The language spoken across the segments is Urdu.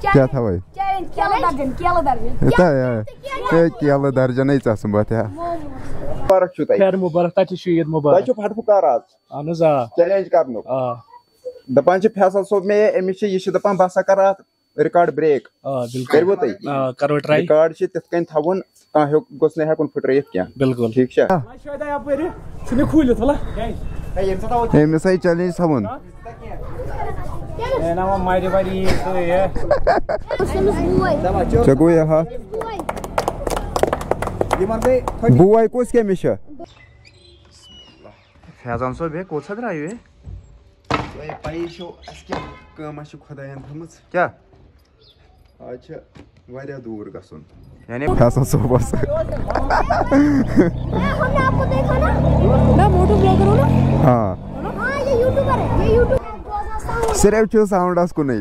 کیا تھاوے کیلہٕ درجن ژم بہٕ مبارک چھُ تۄہہِ خیر مبارک تتہِ چھُ عید مبارک تۄہہِ چھُ پھٹہٕ پھُکار آز اہن حظ آ چیلینج کرنُک دپان چھِ فیصل صٲب مےٚ أمِس چھِ یہِ چھِ دپان بہٕ ہسا کرٕ اتھ رِکاڈ بریک کٔرِوٕ تُہۍ کرو ٹراے رِکاڈ چھِ تِتھ کٔنۍ تھاوُن کانٛہہ گوٚژھ نہٕ ہٮ۪کُن پھٕٹرٲیِتھ کینٛہہ بالکل ٹھیٖک چھا أمِس آیہِ چیلینج تھاوُن ژےٚ گوٚو یہِ ہتھ بوے کُس کٔمِس چھِ فیضان صٲب ہے کوٚت سا درٛایِو ہے تۄہہِ پَیی چھو اَسہِ کیٛاہ کٲمہ چھِ خۄدایَن تھٲمٕژ کیٛاہ آز چھِ واریاہ دوٗر گژھُن یعنی فیصل صٲبس ہاں صرف چھُ ساوُنٛڈس کُنُے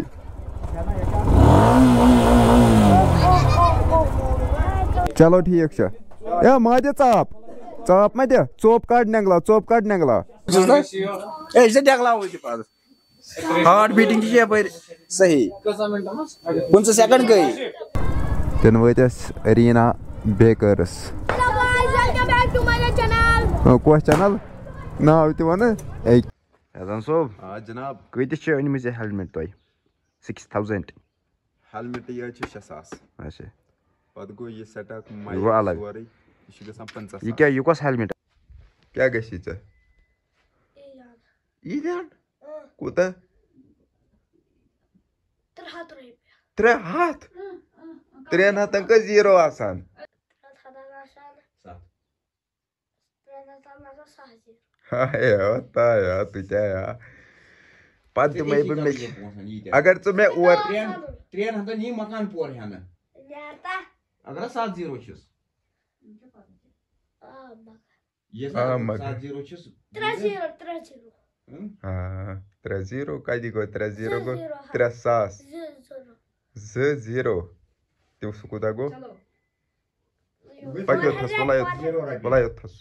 چلو ٹھیٖک چھُ ہے ما دِ ژاپ ژاپ ما دِ ژوٚپ کڑ نٮ۪نٛگلا ژوٚپ کڑ نٮ۪نٛگلا ہارٹ بیٖٹِنٛگ تہِ چھِ یپٲرۍ صحیح 15 سیکنڈ گٔے تِنہٕ وٲتۍ أسۍ ریٖنا بیکٲرٕس کۄس چنل ناو تہِ وَنہٕ فیضان صٲب آ جناب کۭتِس چھِ أنمٕژ یہِ ہیلمٹ تۄہہِ 6000 ہیلمٹ یہِ حظ چھِ 6000 اچھا پتہٕ گوٚو یہِ سیٹ اپ یہِ گوٚو الگ سورُے یہِ چھُ گژھان 50 یہِ کیٛاہ یہِ کۄس ہیلمٹ کیٛاہ گژھی ژےٚ عیٖدیان کوٗتاہ 300 300 کٔژ زیٖرو آسان تُتیا پتہٕ دِمے بہٕ مےٚ اگر ژٕ مےٚ اور 300 یی مکان پور ہٮ۪نہٕ اگر 7 0 چھُس 7 0 چھُس 3 0 کَتہِ گوٚو 3 0 گوٚو 3000 2 0 سُہ کوٗتاہ گوٚو پٔکِو تھَس وَلایوتھَس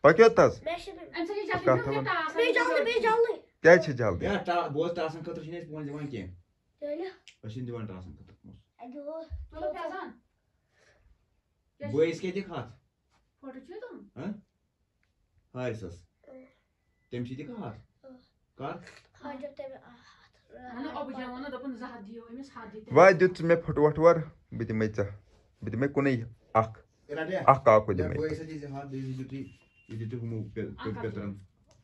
پٔکِو تھَس کَتھ تھاوُن کیٛازِ چھِ جلدی بوز ٹاسن خٲطرٕ چھِنہٕ أسۍ پونٛسہٕ دِوان کینٛہہ أسۍ چھِنہٕ دِوان ٹاسن خٲطرٕ پونٛسہٕ بٲیِس کیٛاہ دِکھ ہتھ حارثس تٔمۍ سٕے دِکھا ہتھ کر وۄنۍ دیُت ژٕ مےٚ پھُٹووٹھ وۄر بہٕ دِمے ژےٚ بہٕ دِمے کُنُے اکھ کاکُد دِمے یہِ دِتُکھ ہُمو پیٚترن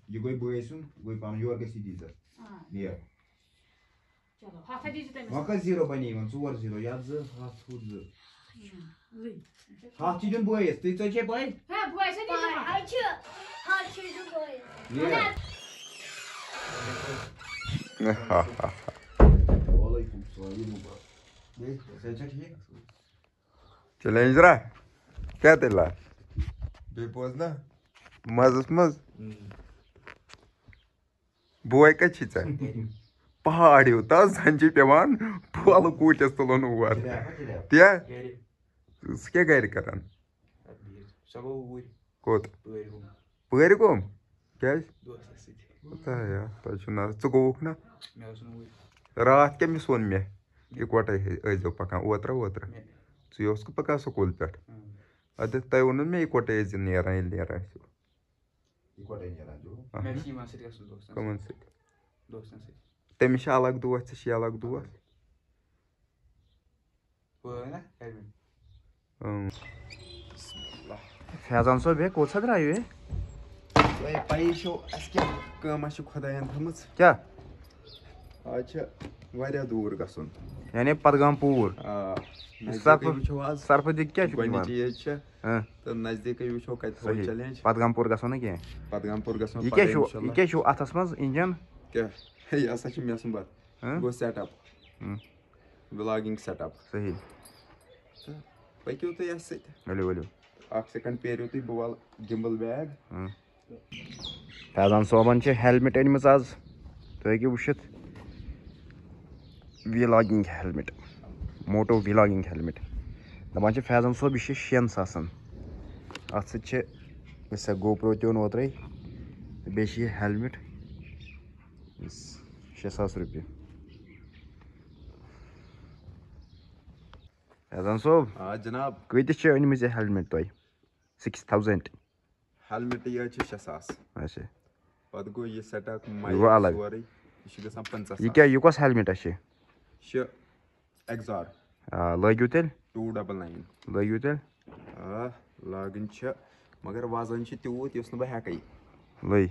یہِ گوٚو بٲے سُنٛد یہِ گوٚو پنُن یورٕ گژھی دی ژٕ نیر وۄنۍ کٔژ زیٖرو بنے یِمن 4 0 یتھ 2 ہتھ ہُتھ 2 ہتھ چھُ دیُن بٲیِس تُہۍ ژےٚ چھے پاے چیلینجرا کیٛاہ تیٚلہِ بیٚیہِ بوز نا مزس منٛز بوے کتہِ چھُے ژےٚ پہاڑ یوٗتاہ زن چھُے پیٚوان پھۄلہٕ کوٗٹِس تُلُن اور تی ژٕ کیٛاہ گرِ کران کوٚت پٲرۍ گوٚم کیٛازِ تۄہہِ چھُو نہ ژٕ گوٚوُکھ نا راتھ کٔمِس ووٚن مےٚ اِکوٹے ٲسۍزیو پکان اوترٕ ژٕے اوسکھٕ پکان سکوٗل پٮ۪ٹھ اَدٕ تۄہہِ ووٚنوُ مےٚ اِکوٹے ٲسۍزِ نیران ییٚلہِ نیران ٲسِو کٕمن سۭتۍ تٔمِس چھِ الگ دوس ژےٚ چھی الگ دوس فیضان صٲب ہے کوٚت سا درٛایِو ہے تۄہہِ پَیی چھو اَسہِ کیٛاہ کٲمہ چھِ خۄدایَن تھٲمٕژ کیٛاہ آز چھِ واریاہ دوٗر گژھُن یعنی پدگام پوٗر سرفدی کیٛاہ چھُ گۄڈنِچ عیٖد چھِ تہٕ نزدیٖکٕے وٕچھو کَتہِ تھاوو چیلینج پدگام پوٗر گژھو نہٕ کینٛہہ پدگام پوٗر گژھو یہِ کیٛاہ چھُو اَتھس منٛز اِنجن کیٛاہ یہِ ہسا چھُ مےٚ سُمبتھ گوٚو سیٹ اپ وِلاگِنگ سیٹ اپ صحیح تہٕ پٔکِو تُہۍ اَسہِ سۭتۍ ؤلِو ؤلِو اکھ سیکنڈ پیٲرِو تُہۍ بہٕ والہٕ گِمبل بیگ فیضان صٲبن چھِ ہیلمٹ أنمٕژ آز تُہۍ ہیٚکِو وٕچھِتھ وِلاگِنگ ہیلمٹ موٹو وِلاگِنگ ہیلمٹ دپان چھِ فیضان صٲب یہِ چھِ 6 ساسن اتھ سۭتۍ چھِ یُس سا گوپرو تہِ اوٚن اوترے بیٚیہِ چھِ یہِ ہیلمٹ 6 ساس رۄپیہِ فیضان صٲب جناب کۭتِس چھِ أنمٕژ یہِ ہیلمٹ تۄہہِ 6000 ہیلمٹ یہِ حظ چھِ 6,000 اچھا پتہٕ گوٚو یہِ سیٹ اپ یہِ گوٚو الگ سورُے یہِ چھُ گژھان 50,000 یہِ کۄس ہیلمٹا چھِ یہِ چھِ ایگزار لٲگِو تیٚلہِ 299 لٲگِو تیٚلہِ لاگٕنۍ چھِ مگر وزن چھِ تیوٗت یُس نہٕ بہٕ ہٮ۪کَے لٔے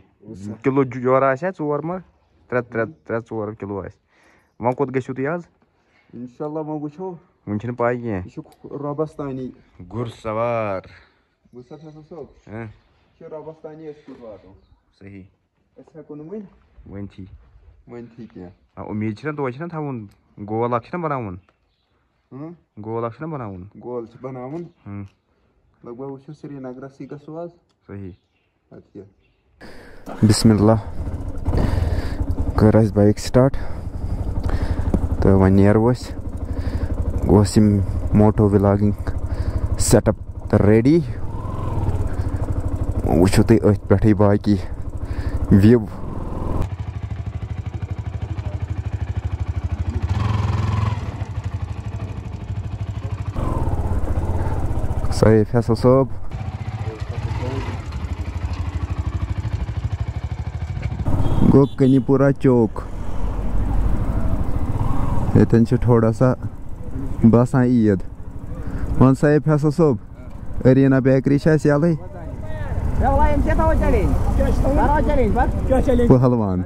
کِلوٗ جورا آسہِ ہا 4 مہ 3 کِلوٗ آسہِ وۄنۍ کوٚت گٔژھِو تُہۍ آز انشاء اللہ وۄنۍ وٕچھو وٕنہِ چھِنہٕ پاے کینٛہہ یہِ چھُ رۄبس تانی گُر سوار بوٗزتھا فیصل صٲب ہاں یہِ چھُ رۄبس تانی أسۍ کوٚت واتو صحیح أسۍ ہٮ۪کو نہٕ ؤنۍتھٕے ؤنۍتھٕے کینٛہہ اُمید چھِنہ تویتہِ چھِنہ تھاوُن گول اکھ چھِنہ بناوُن گول اکھ چھُنہ بناوُن گول چھُ بناوُن لگ بگ وٕچھو سرینگرسٕے گژھو آز صحیح اَدٕ کیٛاہ بسم اللہ کٔر اَسہِ بایک سٹاٹ تہٕ وۄنۍ نیرو أسۍ گوٚو اَسہِ یِم motto vlogging set up ready وٕچھو تُہۍ أتھۍ پٮ۪ٹھٕے باقٕے وِو صحیح فیصل صٲب گوٚو کنی پورہ چوک ییٚتٮ۪ن چھِ تھوڑا سا باسان عیٖد وَن سا ہے فیصل صٲب أریٖنا بیکری چھِ اَسہِ یَلَے پہلوان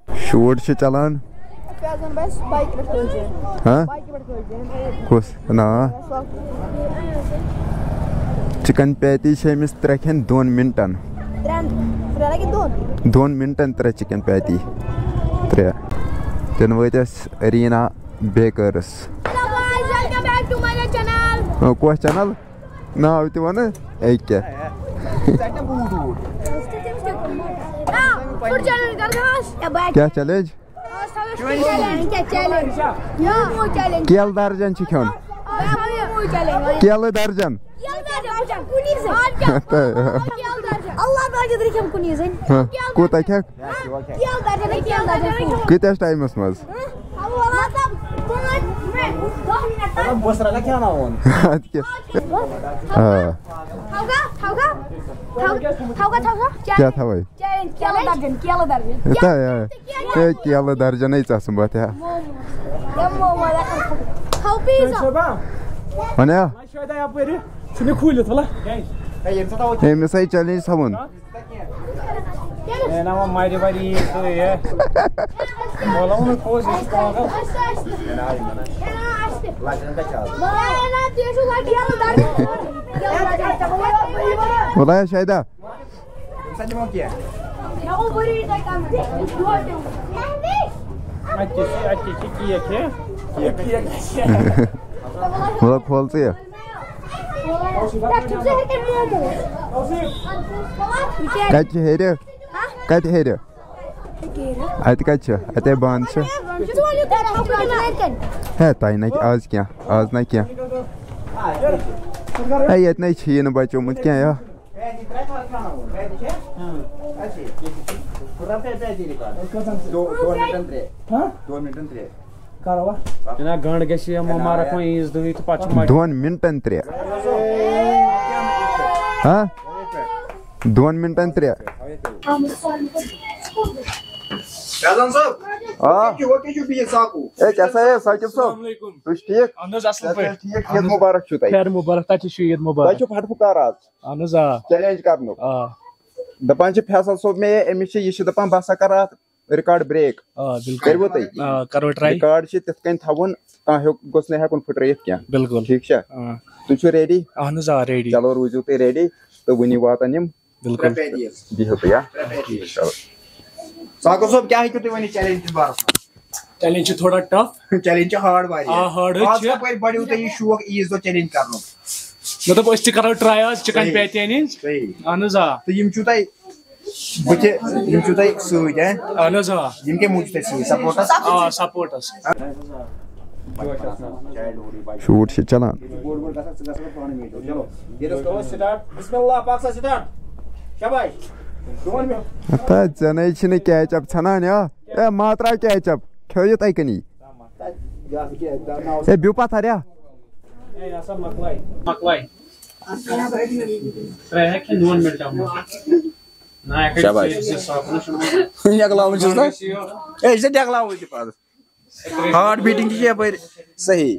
شوٗٹ چھُ چلان کُس نا چِکن پیتی چھِ أمِس 3 کھٮ۪ن 2 مِنٹن 2 مِنٹن 3 چِکن پیتی 3 تِنہٕ وٲتۍ أسۍ أریٖنا بیکٲرٕس کۄس چنل ناو تہِ وَنہٕ أکیٛاہ کیٛاہ چیلینج کیلہٕ درجن چھُ کھیوٚن کیلہٕ درجن کوٗتاہ کھٮ۪کھ کۭتِس ٹایمس منٛز کیٛاہ تھاوَے کیلہٕ درجنٕے ژَسُن بہٕ تہِ وَنیا أمِس ہَے چیلینج تھاوُن بولا شاہدہ بولا کھول ژٕ یہِ کَتہِ چھِ ہیٚرِ کَتہِ ہیٚرِ اَتہِ کَتہِ چھِ اَتے بنٛد چھِ ہے تۄہہِ نَے آز کیٚنٛہہ آز نَے کیٚنٛہہ ہے ییٚتہِ نَے چھِیی نہٕ بچومُت کیٚنٛہہ گنٛڈ گژھِ مارکھ وۄنۍ عیٖذ دۄہٕے تہٕ پتہٕ چھُ 2 مِنٹن 3 ہاں 2 مِنٹن 3 ثاقب صٲب تُہۍ چھِو ٹھیٖک عیٖد مُبارک چھُو تۄہہِ خیر مُبارک تۄہہِ تہِ چھُ عیٖد مُبارک تۄہہِ چھُو پھٹہٕ پھُکار آز اہن حظ آ چیلینج کرنُک آ دپان چھِ فیصل صٲب مےٚ أمِس چھِ یہِ چھِ دپان بہٕ ہسا کرٕ اتھ رِکاڈ بریک آ بِلکُل کٔرِوٕ تُہۍ آ کرو ٹراے رِکاڈ چھِ تِتھ کٔنۍ تھاوُن کانٛہہ گوٚژھ نہٕ ہٮ۪کُن پھٕٹرٲیِتھ کینٛہہ بِلکُل ٹھیٖک چھا آ تُہۍ چھِو ریڈی اہن حظ آ ریڈی چلو روٗزِو تُہۍ ریڈی تہٕ وُنی واتن یِم بِلکُل بِہِو تُہۍ چلو ثاقب صٲب کیٛاہ ہیٚکِو تُہۍ ؤنِتھ چیلینج کِس بارس منٛز چیلینج چھِ تھوڑا ٹف چیلینج چھِ ہارڈ واریاہ ہارڈ آز کپٲرۍ بڑیو تۄہہِ یہِ شوق عیٖذ دۄہ چیلینج کرنُک مےٚ دوٚپ أسۍ تہِ کَرو ٹراے آز چِکن پیتینی اہن حظ آ تہٕ یِم چھُو تۄہہِ یِم چھُو تۄہہِ سۭتۍ اہن حظ آ یِم کَمہِ موٗجوٗب تۄہہِ سۭتۍ سپوٹس آ سپوٹس شوٗٹ چھِ چلان ژےٚ نَے چھِنہٕ کیچ اپ ژھنان اے ما ترٛاو کیچ اپ کھیٚو یہِ تۄہہِ کٔنی ہے بیٚو پتھر مۄکلاے ترٛےٚ ہٮ۪کہِ دۄن مِنٹن ہارٹ بیٖٹِنٛگ تہِ چھِ یپٲرۍ صحیح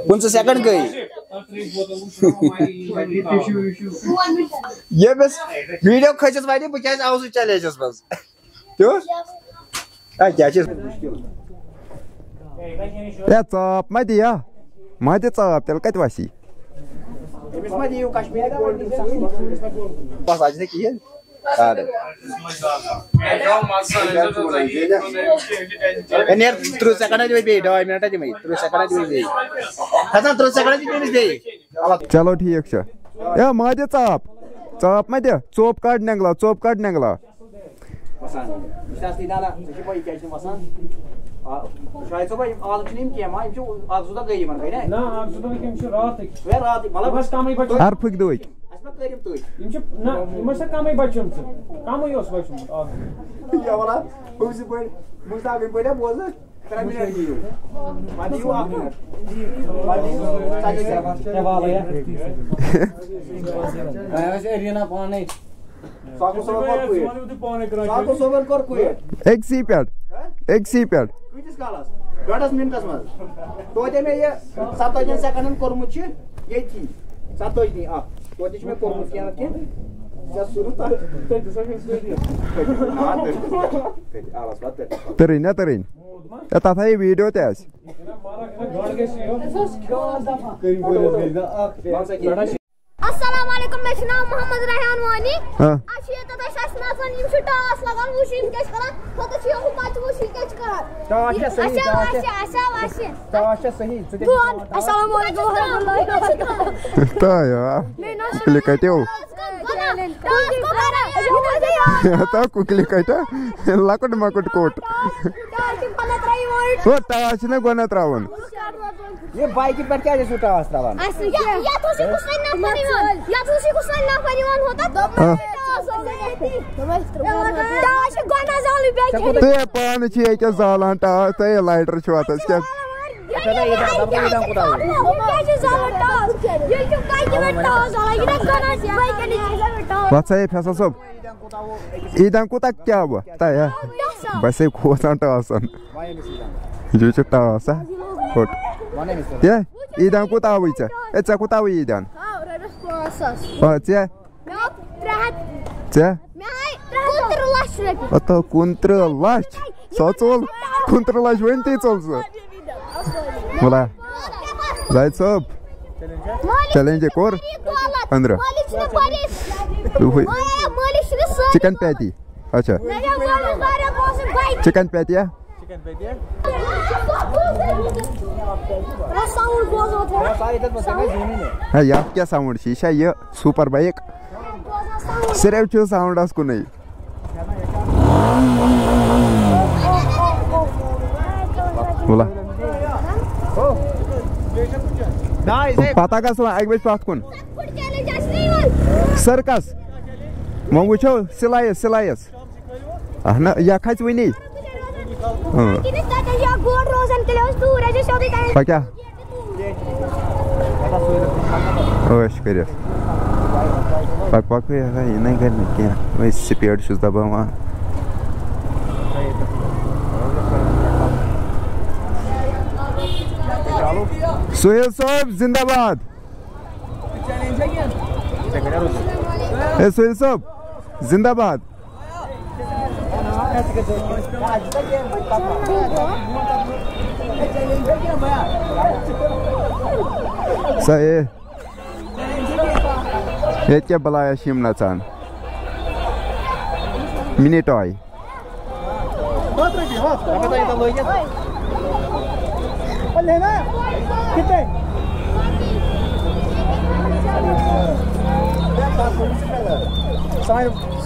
15 سیکنڈ گٔے ییٚمِس ویٖڈیو کھٔسِتھ وَنہِ بہٕ کیٛازِ آوُس چیلینجس منٛز کیٛاہ چھِ ہے ژاپ ما دِ ما دِ ژاپ تیٚلہِ کتہِ وسی کِہیٖنۍ نیرِ 30 سیکنڈ دِمے بیٚیہِ 2 مِنٹ دِمے 30 سیکنڈ دِمے بیٚیہِ کھسان 30 سیکنڈ دِ تٔمِس بیٚیہِ چلو ٹھیٖک چھُ ہے ما دِ ژاپ ما دِ ژوٚپ کڑ نٮ۪نٛگلا ہرفٕکۍ دٔکۍ کمٕے بچومُت کمٕے اوس بچومُت أکسٕے پٮ۪ٹھ ڈۄڈس منٹس منٛز توتہِ مےٚ یہِ 27 سیکنڈن کوٚرمُت چھُ ییٚتھی 27 توتہِ چھُ مےٚ کوٚرمُت کینٛہہ نتہٕ کینٛہہ تٔرٕنۍ ہے تتھ ہایے ویٖڈیو تہِ آسہِ السلام علیکم مےٚ چھُ ناو محمد ریحان وانی اَسہِ چھِ ییٚتٮ۪تھ اَسہِ نژان یِم چھِ ٹاس لگان وٕچھ یِم کیٛاہ چھِ کران ہُتَتھ چھِ ہُہ پتہٕ وٕچھ یہِ کیٛاہ چھِ کران السلام کُکلہِ کَٹیو کُکلہِ کَٹیا لۄکُٹ مۄکُٹ کوٚٹ ہو ٹاس چھُنہ گۄڈنٮ۪تھ تراوُن بایکہِ پٮ۪ٹھ کیٛازِ ٲسِو ٹاس تراوان تُہۍ پانہٕ چھِ ییٚکیٛاہ زالان ٹاس تُہۍ لایٹر چھِو اَتھس کیٛاہ وَتھ سا ہے فیصل صٲب عیٖدیان کوٗتاہ کیٛاہ تۄہہِ بَسے کھوژان ٹاسن یہِ چھُ ٹاس ہوٚٹ کیٛاہ عیٖدیان کوٗتاہ آوُے ژےٚ کوٗتاہ آوُے عیٖدیان ژےٚ 29 لچھ سۄ ژوٚل 29 لچھ ؤنۍتٕے ژوٚل سُہ وَلا زاہد صٲب چیلینج کوٚر أنٛدرٕ چِکن پیتی اچھا چِکن پیتیا ہے یتھ کیٛاہ ساوُنٛڈ چھِ یہِ چھا یہِ سوٗپر بایک صرف چھُ ساوُنٛڈس کُنُے پتہ گژھو اکہِ بجہِ پتھ کُن سٔرکس وۄنۍ وٕچھو سِلایس اہن یہِ کھژِ وُنی کیٛاہ عٲش کٔرِتھ پکوے یہِ نَے کَرِ نہٕ کینٛہہ وۄنۍ سپیٖڈ چھُس دباوان سہیل صٲب زندہ باد ہے سہیل صٲب زندہ باد سا ییٚتہِ کیٛاہ بلایا چھِ یِم نژان مِنی ٹاے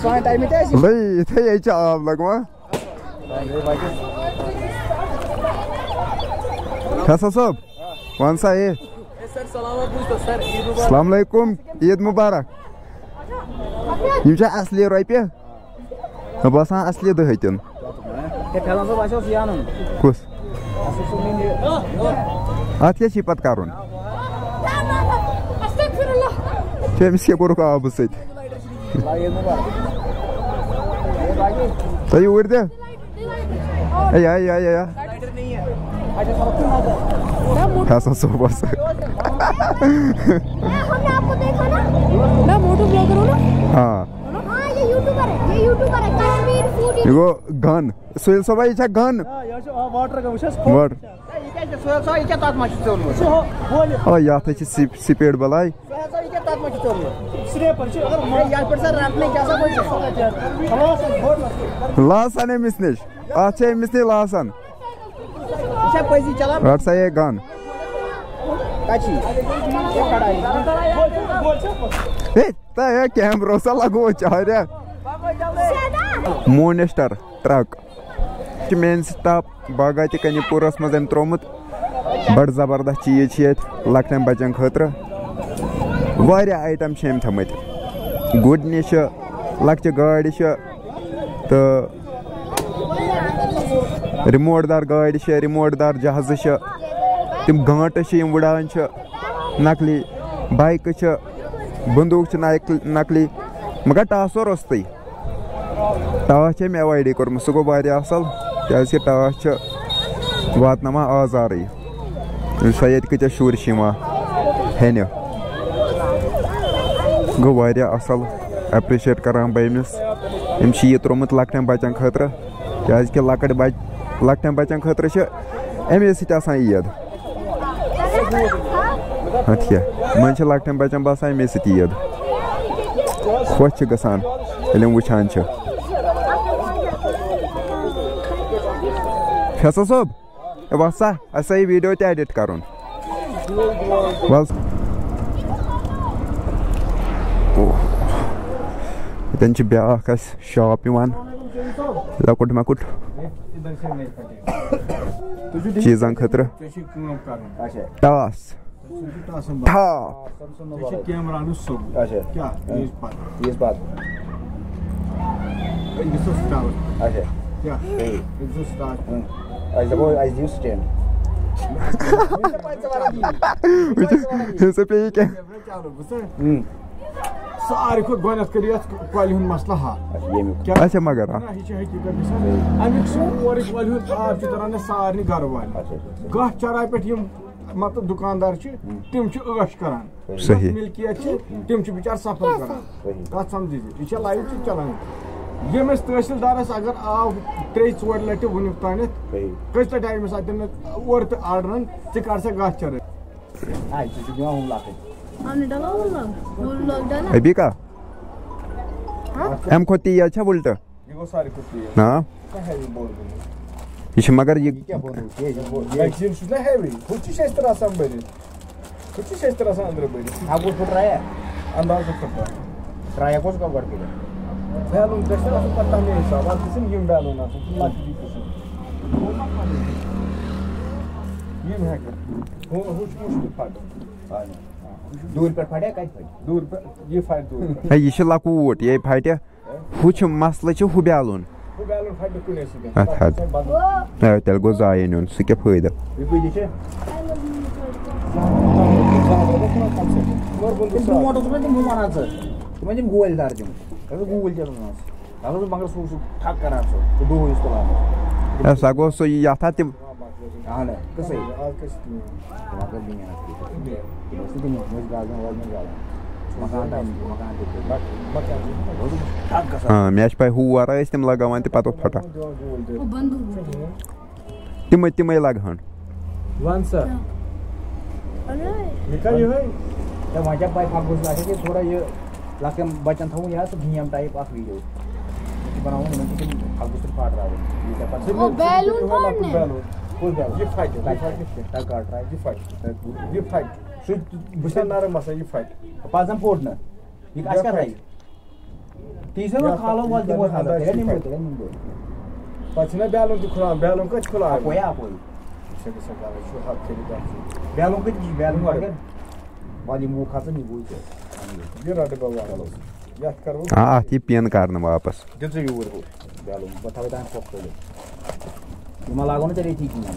سانہِ ٹایمہِ تہِ ٲسۍ بھائی یِتھے ییٚتہِ چھِ آب لگوان فیصل صٲب وَن سا یہِ السلام علیکم عیٖد مُبارک یِم چھا اصلی رۄپیہِ مےٚ باسان اصلی دٔہتٮ۪ن کُس اَتھ کیٛاہ چھی پتہٕ کَرُن أمِس کیٛاہ کوٚرُکھ آبہٕ سۭتۍ تُہۍ اوٗرۍ دِ فیصل صٲب اوس ہاں یہ گوٚو گن سہیل صٲبا یہِ چھا گن یتھ ہے چھِ سپیڈ بلاے لاسن أمِس نِش اتھ چھِ أمِس نِش لاسن رٹ سا یہ گن کیمرو سا لگو چاریا مونسٹر ٹرک مین سٹاپ باغاتِ کنی پورس مز أمۍ ترومُت بڑٕ زبردست چیٖز چھِ ییٚتہِ لۄکٹٮ۪ن بچن خٲطرٕ واریاہ آیٹم چھِ أمۍ تھٲمٕتۍ گُڈنہِ چھِ لۄکچہِ گاڑِ چھِ تہٕ رِموٹ دار گاڑِ چھِ رِموٹ دار جہازٕ چھِ تِم گٲنٛٹہٕ چھِ یِم وٕڑان چھِ نقلی بایکہٕ چھِ بندوٗق چھِ نقلی مگر ٹاسو روٚستٕے ٹاس چھِ أمۍ ایوایڈٕے کوٚرمُت سُہ گوٚو واریاہ اصل کیازکہِ ٹاس چھِ واتناوان آزارٕے وٕچھ سا ییٚتہِ کۭتیاہ شُرۍ چھِ یِوان ہٮ۪نہِ گوٚو واریاہ اصل ایپرِشیٹ کران بہٕ أمِس أمۍ چھِ یہِ ترومُت لۄکٹٮ۪ن بچن خٲطرٕ کیازکہِ لۄکٕٹۍ بچہِ لۄکٹٮ۪ن بچن خٲطرٕ چھِ اَمے سۭتۍ آسان عیٖد اَدٕ کیٛاہ وۄنۍ چھِ لۄکٹٮ۪ن بچن باسان اَمے سۭتۍ عیٖد خۄش چھِ گژھان ییٚلہِ یِم وٕچھان چھِ فیصل صٲب وَس سا اَسہِ سا یہِ ویٖڈیو تہِ ایڈِٹ کرُن وَل ییٚتٮ۪ن چھِ بیٛاکھ اَسہِ شاپ یِوان لۄکُٹ مۄکُٹ چیٖزن خٲطرٕ ٹاس ساروی کھۄتہٕ گۄڈٕنیتھ کٔرِو یتھ کۄلہِ ہُنٛد مسلہٕ حل اچھا مگر یہِ چھِ حقیٖقت گژھان امیُک سورُے کۄلہِ ہُنٛد آب چھُ تران اسہِ سارنٕے گرٕ والٮ۪ن گاہ چراے پٮ۪ٹھ یِم مطلب دُکاندار چھِ تِم چھِ عٲش کران صحیح مِلکِیت چھِ تِم چھِ بِچار سفر کران کتھ سمجھِ یہِ چھےٚ لایِو چھِ چلان یِم أسۍ تحصیٖلدارس اگر آو 3-4 لٹہِ وُنیُک تانٮ۪تھ کٔژِ لٹہِ آیہِ أمِس اتٮ۪ن اورٕ تہِ آرڈرن ژٕ کر سا گاہ چرٲے ابھی کا اَمہِ کھۄتہٕ تیز چھا وُلٹہٕ یہِ گوٚو ساروی کھۄتہٕ تیز نا یہِ چھُ مگر یہِ ویکسیٖن چھُ نا ہیوی ہُہ تہِ چھِ أسۍ تہِ رسان بٔرِتھ ہُہ تہِ چھِ أسۍ تہِ رسان أنٛدرٕ بٔرِتھ اندازٕ ٹرایا کُس گوٚو گۄڈٕ بیلوٗن گژھِ نا آسُن پتہٕ تَمے حساب اتھ گژھن یِم بیلوٗن آسٕنۍ لۄکٕٹی قٕسٕم یِم ہٮ۪کن ہُہ چھُ مُشکِل پھٹُن دوٗرِ پٮ۪ٹھ پھٹیا کتہِ پھٹہِ دوٗرِ پٮ۪ٹھ یہِ پھٹہِ دوٗرِ ہے یہِ چھُ لۄکوٗٹ یے پھٹہِ ہُہ چھُ مسلہٕ چھُ ہُہ بیلوٗن ہُہ بیلوٗن پھٹہِ نہٕ کُنے سۭتۍ اَدٕ حظ تیٚلہِ گوٚو ضایہِ نیُن سُہ کیٛاہ فٲیدٕ برونٛٹھ اوسُکھ نا تِم ہُم وَنان ژٕ تِمن تِم گولۍ دار تِم گوٗلۍ تہِ ٲسۍ مگر سُہ اوسُکھ ٹھک کران سُہ ڈوٗ یُس تُلان سۄ گوٚو سُہ یتھ تِم اہن قٕصے ہاں مےٚ چھِ پاے ہور ٲسۍ تِم لگاوان تہِ پتہٕ اوس پھٹان تِمے لگہٕ ہن وَن سا یہِ کر یِہوٚے وۄنۍ چھا پاے پَتہٕ گوٚژھ آسہِ کہِ تھوڑا یہِ لۄکٹٮ۪ن بچن تھاوُن یا سُہ گیم ٹایپ اکھ ویٖڈیو بناوُن یِمن چھِ تِم پھکھ گوٚژھ پھاٹراوٕنۍ یہِ پھٹہِ یہِ پھٹہِ بہٕ نرم آسان یہِ پھٹہِ پَزَن پوٚٹ نہٕ یہِ اَسہِ کَتھ آیہِ تی چھُ کھالو وۄنۍ دِمو خاطر تیٚلہِ نِمو پَتہٕ چھُنہ بیلُن تہِ کھُلاوان بیلُن کَتہِ کھُلاوان اَپوے اَپوے بیلُن کۭتِس چھُ بیلُن اگر وۄنۍ یِمو کھژان یہِ بوٗزِ یہِ رَٹہٕ بہٕ وَلہٕ یَتھ کَرو اَتھ یہِ پٮ۪ن کرنہٕ واپس دِل ژٕ یوٗر ہُہ بیلُن بہٕ تھاوَے تام پھۄکھ کھٲلِتھ یہِ ما لاگو نہٕ تیٚلہِ ییٚتی کِہیٖنۍ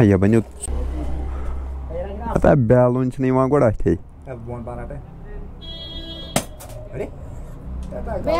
یہِ بَنیو پَتہ بیلُن چھُنہٕ یِوان گۄڈٕ اَتھے بۄن پہن رَٹے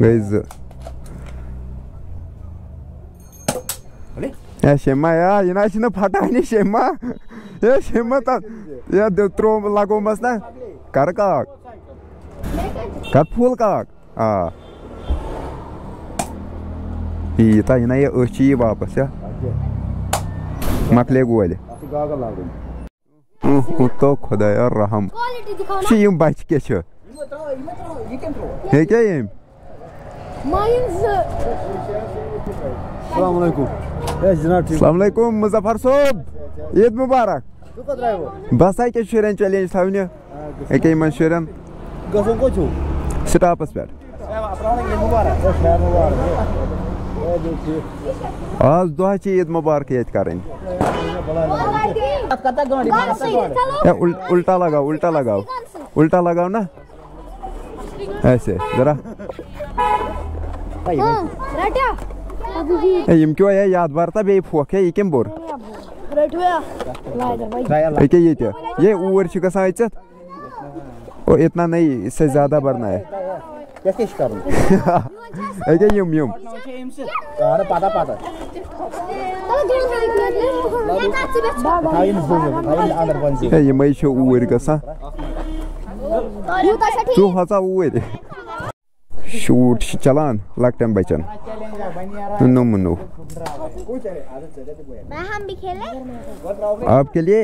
گٔے زٕ ہے شیما یہِ نہ چھُنہٕ پھٹانی شیما ہے شیما تَتھ ترٛوو لگومَس نہ کَرٕ کاک کَر فُل کاک آ ییٖژاہ یہِ نہ یہِ أچھ یی واپس مۄکلے گولہِ تو خۄدایا رحم چھِ یِم بچہِ کیٛاہ چھِ ہے کیٛاہ ییٚمۍ السلام علیکم السلام علیکم مظفر صٲب عیٖد مُبارک بس أکیٛاہ شُرٮ۪ن چیلینج تھاونہِ أکیٛاہ یِمن شُرٮ۪ن گژھُن کوٚت چھُو سٹاپس پٮ۪ٹھ آز دۄہ چھِ عیٖد مُبارک ییٚتہِ کَرٕنۍ الٹا لگاو الٹا لگاو الٹا لگاو نا ایسے ذرا یِم کیٛاہ ہے یاد بارتا بیٚیہِ پھۄکھ ہے یہِ کٔمۍ بوٚر أکیٛاہ ییٚتہِ یے اوٗرۍ چھِ گژھان أژِتھ او اتنا نہیں اس سے زیادہ بھرنا ہے أکیٛاہ یِم یِمے چھِ اوٗرۍ گژھان ژٕ ہۄژا اوٗرۍ شوٗٹ چھِ چلان لۄکٹٮ۪ن بچن نوٚو آپ کے لیے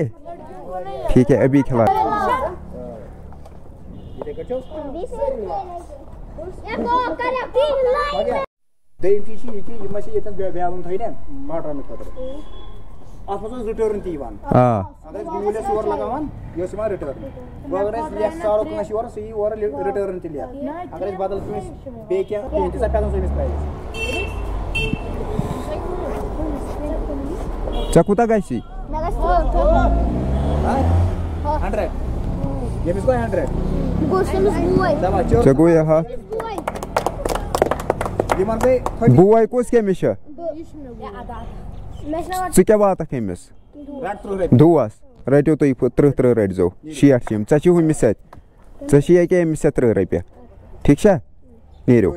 ٹھیک ہے ابھی کھلا دوٚیِم چیٖز چھِ یہِ کہِ یِم ٲسۍ ییٚتٮ۪ن بیلُن تھٲیِنہ پاٹراونہٕ خٲطرٕ اَتھ منٛز اوس رِٹٲرٕن تہِ یِوان اگر أسۍ گوٗلۍ ٲسۍ یورٕ لگاوان یہِ ٲس یِوان رِٹٲرٕن وۄنۍ اگر أسۍ لیکھ سارو کٲنٛسہِ یورٕ سُہ یی اورٕ رِٹٲرٕن تہِ لیکھ اگر أسۍ بدل کٲنٛسہِ بیٚیہِ کینٛہہ کِہیٖنۍ تہِ سۄ پٮ۪ژَن سٲنِس پرٛایزَس ژےٚ کوٗتاہ گژھی 100 ییٚمِس گوٚو 100 ژےٚ گوٚو یہِ ہَتھ یِمن گٔے بوے کُس کٔمِس چھِ ژٕ کیٛاہ واتکھ أمِس دۄہس رٔٹِو تُہۍ 30 رٔٹۍزیو 60 چھِ یِم ژےٚ چھِ ہُمِس سۭتۍ ژےٚ چھی ییٚکیٛاہ أمِس سۭتۍ 30 رۄپیہِ ٹھیٖک چھا نیٖرِو